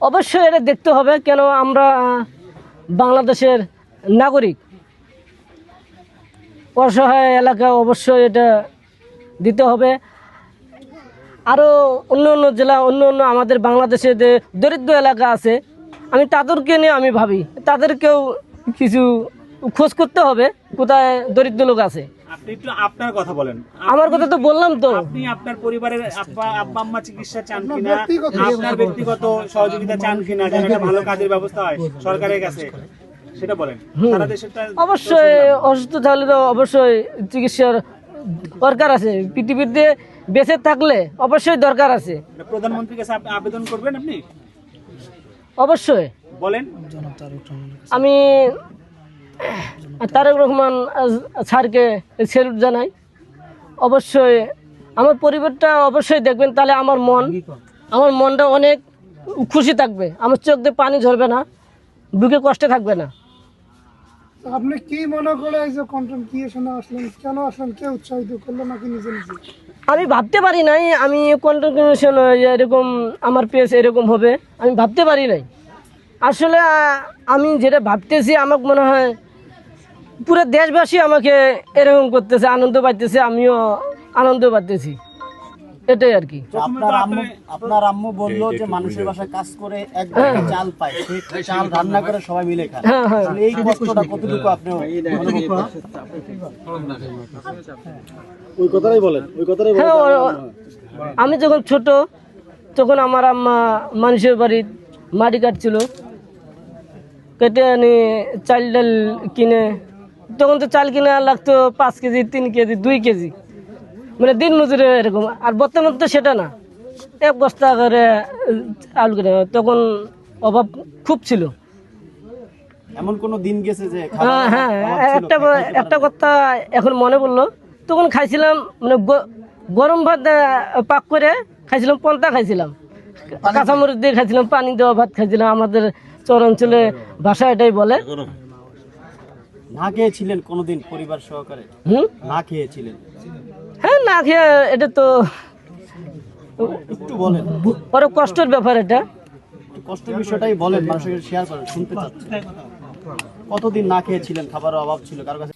অবশ্যই এটা দেখতে হবে, কেন আমরা বাংলাদেশের নাগরিক, অসহায় এলাকা অবশ্যই এটা দিতে হবে। আরও অন্য অন্য জেলা, অন্য অন্য আমাদের বাংলাদেশে যে দরিদ্র এলাকা আছে, আমি তাদেরকে নিয়ে আমি ভাবি তাদেরকেও কিছু খোঁজ করতে হবে কোথায় দরিদ্র লোক আছে। আপনি একটু আপনার কথা বলেন। আমার কথা তো বললাম তো। আপনি আপনার পরিবারের আব্বা আম্মা চিকিৎসা চান কিনা, আপনার ব্যক্তিগত সহযোগিতা চান কিনা, যেন একটা ভালো কাজের ব্যবস্থা হয় সরকারের কাছে, সেটা বলেন। সারা দেশেরটা অবশ্যই অসুস্থ থাকলে তো অবশ্যই চিকিৎসার দরকার আছে, পৃথিবীতে বেঁচে থাকলে অবশ্যই দরকার আছে। প্রধানমন্ত্রীর কাছে আবেদন করবেন আপনি? অবশ্যই বলেন। আমি তারেক রহমান স্যারকে স্যালুট জানাই। অবশ্যই আমার পরিবারটা অবশ্যই দেখবেন, তাহলে আমার মনটা অনেক খুশি থাকবে, আমার চোখ দিয়ে পানি ঝরবে না, বুকে কষ্টে থাকবে না। আপনি কি মনে করে এই যে কন্টেন্ট ক্রিয়েশনে আসলেন, কেন আসলেন, কে উৎসাহিত করলো নাকি নিজে নিজে? আমি ভাবতে পারি নাই আমি কন্টেন্ট ক্রিয়েশন এরকম আমার পেজ এরকম হবে, আমি ভাবতে পারি নাই। আসলে আমি যেটা ভাবতেছি, আমার মনে হয় পুরো দেশবাসী আমাকে এরকম করতেছে, আনন্দ পাইতেছে, আমিও আনন্দ পাইতেছি, এটাই আর কি। আপনার আম্মু বললো যে মানুষের বাসায় কাজ করে এক বাটি চাল পায়, সেই চাল রান্না করে সবাই মিলে খায়। আসলে এই কষ্টটা কতটুকু আপনি অনুভব করেন? ওই কথাটাই বলেন। আমি যখন ছোট, তখন আমার আম্মা মানুষের বাড়ির মাটি কাটছিল, কেটে আনি চাল ডাল কিনে, তখন তো চাল কিনে লাগতো 5 কেজি, 3 কেজি, 2 কেজি, মানে দিন মজুরি এরকম। আর বর্তমান তো সেটা না, 1 বস্তা করে আলু কিনে, তখন অভাব খুব ছিল। এমন কোন দিন গেছে যে হ্যাঁ, একটা কথা এখন মনে পড়লো, তখন খাইছিলাম মানে গরম ভাত পাক করে খাইছিলাম, পন্তা খাইছিলাম, কাঁচামরিচ দিয়ে খাইছিলাম, পানি দেওয়া ভাত খাইছিলাম, আমাদের চর অঞ্চলে ভাষা এটাই বলে। না খেয়েছিলেন কোনোদিন পরিবার সহকারে? না খেয়েছিলেন? হ্যাঁ, না খেয়ে, এটা তো একটু বলেন, বড় কষ্টের ব্যাপার, এটা কষ্টের বিষয়টাই বলেন, মানুষের শেয়ার করেন, শুনতে চাচ্ছি। কতদিন না খেয়েছিলেন, খাবারের অভাব ছিল কারো কাছে?